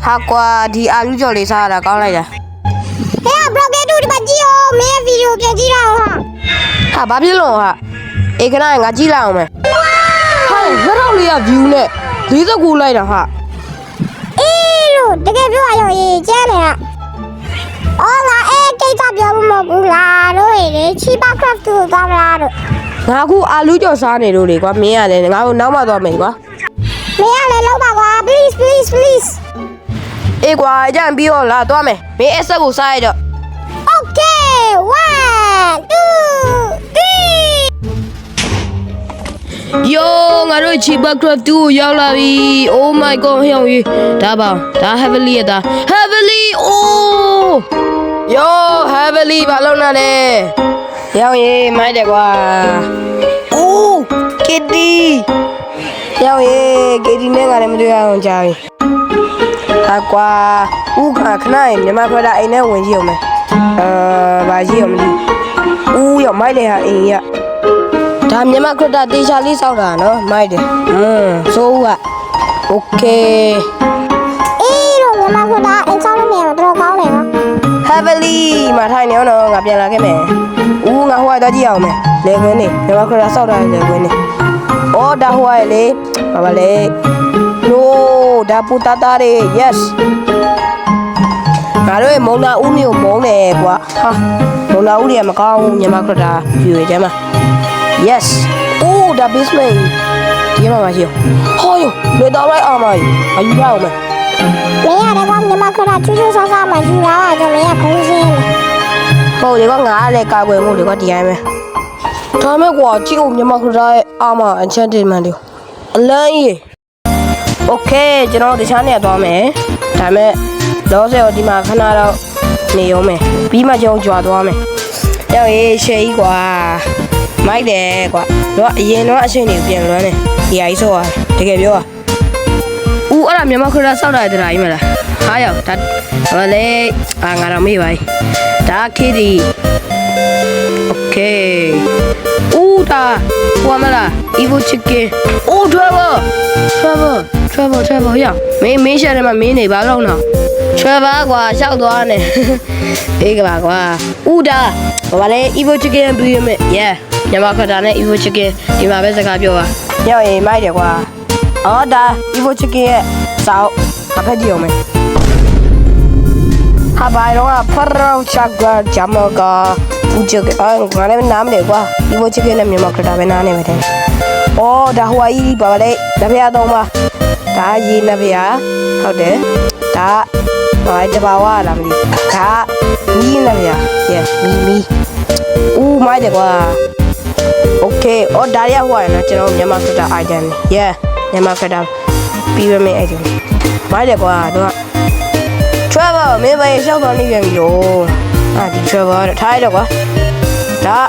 ဟာကွာဒီအာလူကြော်လေးစားရတာကောင်းလိုက်တာဟဲ့ဘလော့ကေတူဒီမှာကြည့်အောင်မင်းဗီဒီယိုပြန်ကြည့်ရအောင်ဟာဘာဖြစ်လို့ဟာအေးခဏငါကြည့်လိုက်အောင်မယ်ဟာကတော့လေးက view နဲ့49လိုက်တာဟာအေးလို့တကယ်ပြောရရင်ရေးကျဲနေတာအော်ငါကိစ္စပြောဖို့မဟုတ်ဘူးလားတို့ရေချီပါခရပ်တူသွားမလားတို့ငါအခုအာလူကြော်စားနေလို့လေကွာမင်းကလည်းငါ့ကိုနောက်မှသွားမယ်ကွာမင်းကလည်းလောက်ပါကွာ please အေးကွာအကြံပြီးတော့လာသွားမယ်မင်းအဆက်ကိုစားရတော့ okay 1 2 3 Yo ငါတို့ Chiba Craft 2ကိုရောက်လာပြီ Oh my god ဟဲ့အောင်ကြီးဒါပါဒါ heavily ရတာ heavily oh Yo heavily ဘာလုပ်နေလဲရောက်ရေးမိုက်တယ်ကွာ Oh Kitty ရောက်ရေး Kitty နဲ့ငါလည်းမတွေ့ရအောင်ကြာပြီဟာကွာဦးခဏရင်မြန်မာခွဲတာအိမ်နဲ့ဝင်ကြည့်အောင်မယ်ဘာကြည့်အောင်မသိဦးရောက်မိုက်တယ်ဟာအိမ်ကြီးကဒါမြန်မာခွဲတာတေချာလေးစောက်တာနော်မိုက်တယ်ဆိုးက Okay အေးလို့မြန်မာခွဲတာအိမ်ဆောင်လို့နေမှာတော့ကောင်းတယ်နော် Heavily မှာထိုင်နေတော့ငါပြန်လာခဲ့မယ်ဦးငါဟိုကတော့ကြည့်အောင်မယ်လေခွင်းနေမြန်မာခွဲတာစောက်တာလေခွင်းနေအော်ဒါဟိုရလေဘာလဲNo ဒါပူတာတာတွေ yes ငါတို့မုံနာဦးမျိုးမုံတယ်ကွာဟာမုံနာဦးတွေကမကောင်းဘူးမြန်မာခရတာဖြူရကြမှာ yes အိုးဒါ basement ဒီမှာမရှိဟောယောလေတော့လိုက်အောင်မကြီးအယူရအောင်မယ်မင်းရတယ်ကွာမြန်မာခရာချူချူဆာဆာမှယူလာတော့မင်းကခုံးစင်းဟုတ်လေကွာငါလည်းကာကွယ်မှုလေကွာဒီတိုင်းပဲဒါမဲ့ကွာကြည့်ဦးမြန်မာခရတာရဲ့အာမ enchantment တွေအလန်းကြီးโอเคကျွန်တော်တခြားနေရာသွားမယ်ဒါမဲ့လောဆယ်တော့ဒီမှာခဏတော့နေရုံးမယ်ပြီးမှကျွန်တော်ကြွားသွားမယ်ရောက်ရေးရှယ်ကြီးကွာမိုက်တယ်ကွာတော့အရင်တော့အချိန်တွေပြန်လွမ်းတယ်ဒီအကြီးဆိုရတကယ်ပြောဦးအဲ့ဒါမြန်မာခရဆောက်တာတရာကြီးမလားဟာရောက်ဒါဘာလဲငါတော့မေ့ပါဒါခေဒီโอเคဦးဒါဟိုမလား Evo chicken အိုး travel ရမင်းရှာတယ်မှာမင်းနေပါတော့နော် travel ကွာရှောက်သွားနေအေးကပါကွာဦးဒါဘာလဲ Evo chicken ပြီးရမယ် yeah မြန်မာခတာနဲ့ Evo chicken ဒီမှာပဲစကားပြောပါရောက်ရင်မိုက်တယ်ကွာအော်ဒါ Evo chicken ရဲ့စောက်အဖက်ကြည့်အောင်မယ်ဟာဘာရောဖရောချာဂါဂျာမဂါဦးချက်ကငါလည်းနားမလဲကွာ Evo chicken နဲ့မြန်မာခတာပဲနားနေမယ်တဲ့အော်ဒါဟိုအကြီးဘာလဲလက်ဖျားသုံးပါဒါရေလက်ဖျားဟုတ်တယ်ဒါဘာတဘာဝလားမသိဒါမီးလက်ဖျား yes မီဦးမိုက်တယ်ကွာ okay အော်ဒါရဟိုရနော်ကျွန်တော်မြန်မာခတာ item yeah မြန်မာခတာပြီးရမယ် item မိုက်တယ်ကွာတော့ travel မင်းပဲရှောက်သွားနေပြန်ပြီလို့ဒီ travel ထားရတော့ကွာဒါ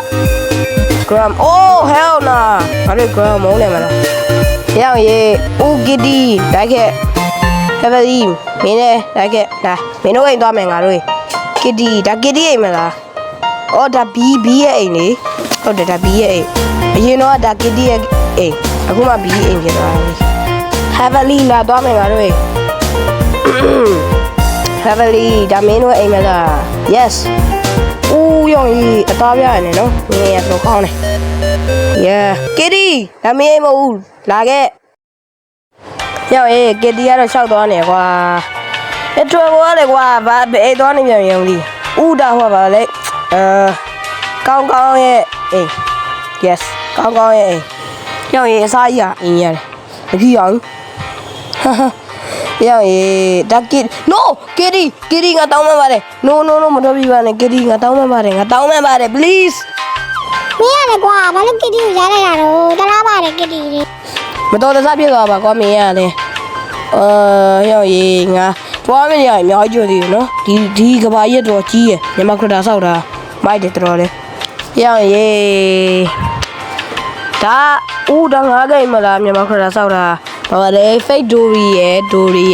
gram oh hell nah ဘာလို့ gram မုန်းနေမလားရောက်ရေးဦးဂီတီတိုက်ခဲ့ heavily မင်းနဲ့တိုက်ခဲ့ဒါမင်းတို့အိမ်သွားမယ်ငါတို့ဂီတီဒါဂီတီအိမ်မလားအော်ဒါ B ရဲ့အိမ်လေဟုတ်တယ်ဒါ B ရဲ့အိမ်အရင်တော့ဒါဂီတီရဲ့အိမ်အခုမှ B အိမ်ဖြစ်သွားပြီ heavily လာသွားမယ်ငါတို့ heavily ဒါမင်းတို့အိမ်မလား yesဦးရောင်ကြီးအသားပြရတယ်နော်ငင်းရတော့ကောင်းတယ် yeah kitty ဒါမင်းမဟုတ်ဘူးလာခဲ့ရောက်ရေး kitty ကတော့ရှောက်သွားနေကွာအဲ့ထွေဘောလေကွာဘာအိတ်သွားနေပြန်ရုံကြီးဦးတာဟောပါလေကောင်းရဲ့အေး yes ကောင်းရဲ့အေးရောက်ရေးအစားကြီးအင်းရတယ်မကြည့်အောင်ရောက်ရေးဒါကစ် no kitty ငါတောင်းမှပါတယ် no မတော်ပြီပါနဲ့ kitty ငါတောင်းမှပါတယ် please မင်းရတယ်ကွာဘာလို့ကစ်တီကိုရားလိုက်တာတော့တလားပါတယ်ကစ်တီလေးမတော်တဆဖြစ်သွားပါကွာမင်းရတယ်ရောက်ရေးငါတွားမရအများကြီးကြွသေးတယ်နော်ဒီကဘာရက်တော်ကြီးရမြန်မာခရတာဆောက်တာမိုက်တယ်တော်လေရောက်ရေးဒါဦးဒါငါးကိမလားမြန်မာခရတာဆောက်တာဘာလဲ fake dory ရ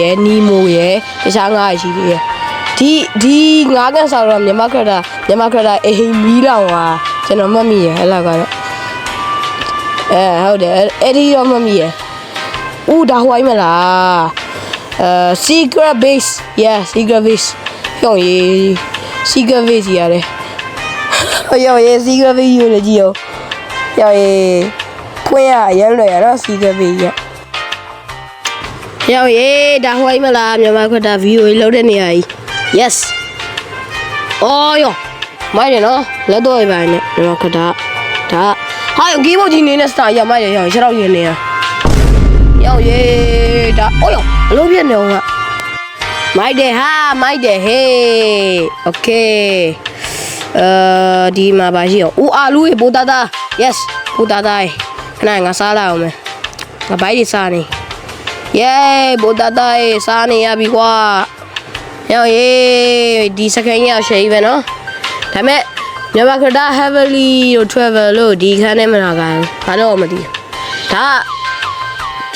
ယ်နီမိုရယ်တခြားငါးရှိသေးရယ်ဒီငါးကန်ဆောက်တော့မြန်မာခရတာအိမ်မီးလောင်ပါကျွန်တော်မှတ်မိရဟဲ့လားကတော့ဟုတ်တယ်အဲ့ဒီတော့မှတ်မိရဦးဒါဟိုင်းမလား secret base yeah secret base ပြောရင် secret base ရတယ်ရောရေ secret base ကိုလည်းကြည့်အောင်ရောရေဖွင့်ရအရင်လွယ်ရတော့ secret base ရောရေဒါဟိုင်းမလားမြန်မာခွတ်တာ video လောက်တဲ့နေရာကြီး yes အော်ယောမိုက်တယ်နော်လက်တော့ရပါနဲ့မြန်မာခွတ်တာဒါဟာရော keyboard ကြီးနေနဲ့ star ရမိုက်ရရောရှောက်ရနေရရောရေဒါအော်ယောအလုပ်ပြနေအောင်ကမိုက်တယ်ဟာမိုက်တယ်ဟေး okay ဒီမှာပါရှိရောဦးအာလူရေပိုတာတာ yes ပိုတာတာခဏငါစားလာအောင်မယ်ငါဘိုက်တွေစားနေ yay ပိုတာတာစားနေရပြီကွာရောရေဒီစကန်ရရှိပဲနော်ဒါပေမဲ့မြန်မာခရတာ heavily တို့ travel လို့ဒီခန်းထဲမှာလာကြဘာလို့မသိဒါ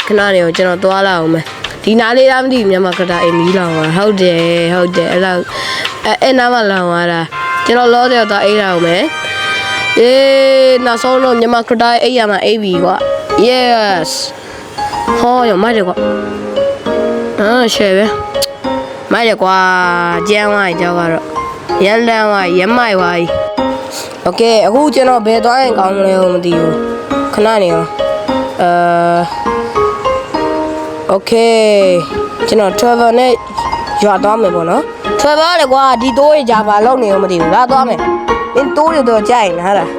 ခဏနေကိုကျွန်တော်သွားလာအောင်မယ်ဒီနားလေးလားမသိမြန်မာခရတာအိမ်မီးလောင်သွားဟုတ်တယ်အဲ့လောက်အဲ့နားမှာလောင်သွားတာကျွန်တော်လောတဲ့တော့အိမ်လာအောင်မယ်နောက်ဆုံးတော့မြန်မာခရတာအိမ်ရမှာအိပ်ပြီကွာ yes ဟောရမိုက်တယ်ကွာရှယ်ပဲမိုက်တယ်ကွာကျန်းသွားကြောက်ကတော့ရန်လန်းသွားရမိုက်သွားโอเคအခုကျွန်တော်ဘယ်သွားရင်ကောင်းမလဲမသိဘူးခဏနေအောင်โอเคကျွန်တော် travel နဲ့ရွာသွားမယ်ပေါ့နော် travel လေကွာဒီတိုးရကြပါလောက်နေအောင်မသိဘူးလာသွားမယ်မင်းတိုးရတော့ကြိုက်နားလား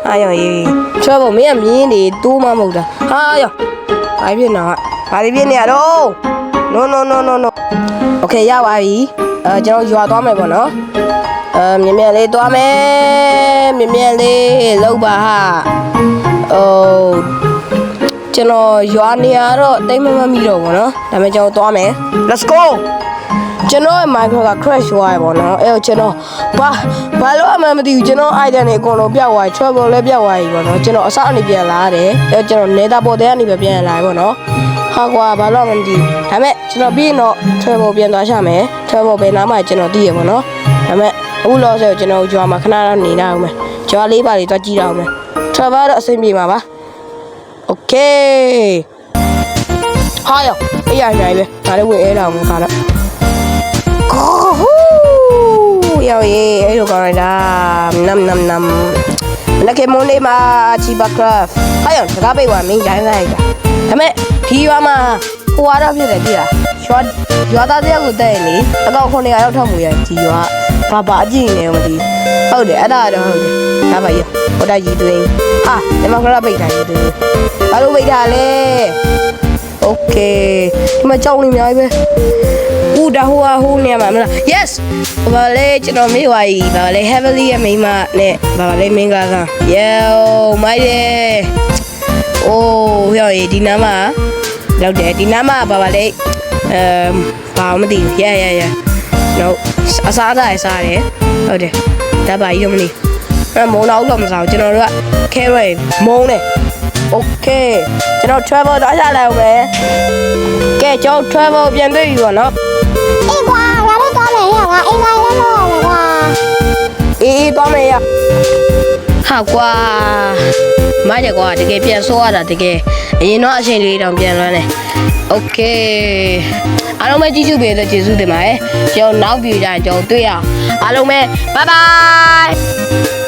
အာရောရေး travel မင်းကမြင်းနေတိုးမှမဟုတ်တာဟာရောဘာဖြစ်နေရတော့ noโอเคရပါပြီကျွန်တော်ရွာသွားမယ်ပေါ့နော်မြန်လေးသွားမယ်မြန်လေးလောက်ပါဟာကျွန်တော်ရွာနေရတော့တိတ်မမိတော့ဘူးနော်ဒါပေမဲ့ကျွန်တော်သွားမယ် let's go ကျွန်တော်ရဲ့ micro က crash သွားရပေါ့နော်အဲ့တော့ကျွန်တော်ဘာလို့အမှန်မသိဘူးကျွန်တော် item တွေအကုန်လုံးပြောက်သွားပြီ travel လည်းပြောက်သွားပြီပေါ့နော်ကျွန်တော်အစအနေပြန်လာတယ်အဲ့ကျွန်တော်နေတာပေါ်တဲ့ကနေပဲပြန်လာပြီပေါ့နော်ဟာကွာဘာလို့မသိဘူးဒါပေမဲ့ကျွန်တော်ပြီးရင်တော့ travel ပြန်သွားချမယ် travel ပဲနားမှာကျွန်တော်သိရပေါ့နော်ဒါပေမဲ့အခုလောဆယ်ကျွန်တော်ကြွားမှာခဏတော့နေလာအောင်မယ်ကြွားလေးပါလေးတော့ကြည့်ရအောင်မယ် travel တော့အဆင်ပြေမှာပါ okay ဟာရောအေးရနိုင်ပဲဒါလည်းဝင်အဲ့လာအောင်ခါတော့ရောရေးအဲ့လိုကောင်းလိုက်တာနမ်နကေမွန်လေးမှာချီဘကရာဟာရောစကားပိတ်သွားမင်းရိုင်းလိုက်တာဒါပေမဲ့ဒီရွာမှာဟိုအားတော့ဖြစ်တယ်ကြည့်လားရွာသားတယောက်ကိုတဲ့လေအကောင့်900ရောက်ထောက်မှုရဒီရွာဘာအကြည့်နေမသိဟုတ်တယ်အဲ့ဒါတော့ဟုတ်တယ်ဒါပါရဟိုတာကြီးသွင်းဟာဒီမှာကရပိတ်ထားကြီးသွင်းဘာလို့ပိတ်ထားလဲโอเคဒီမှာကြောက်နေအများကြီးပဲဒါဟိုနေမှာမလား yes ဘာလဲကျွန်တော်မေးပါကြီးဘာလဲ heavily ရဲ့မိန်းမနဲ့ဘာလဲမင်းကားက yo မိုက်တယ်အိုးဟောဒီနားမှာလောက်တယ်ဒီနားမှာဘာလဲဘာမှမသိဘူး yeah no အစားစားတယ်ဟုတ်တယ်ဒါပါကြီးတော့မနေမုံတော့မစားဘူးကျွန်တော်တို့က carrot မုံတယ် okay ကျွန်တော် travel တော့ရလာအောင်ပဲကဲကျွန်တော် travel ပြန်တွေ့ပြီပေါ့နော်အေးကွာငါတို့သွားမယ်ရငါအိမ်လိုက်လို့လို့ကွာအေးသွားမယ်ရဟာကွာမိုက်တယ်ကွာတကယ်ပြန်ဆိုးရတာတကယ်အရင်တော့အချိန်လေးတောင်ပြန်လွမ်းတယ်โอเคအားလုံးပဲကြည့်ရှုပေးတဲ့ကျေးဇူးတင်ပါတယ်ကျွန်တော်နောက်ဗီဒီယိုကြရင်ကျွန်တော်တွေ့ရအောင်အားလုံးပဲ bye bye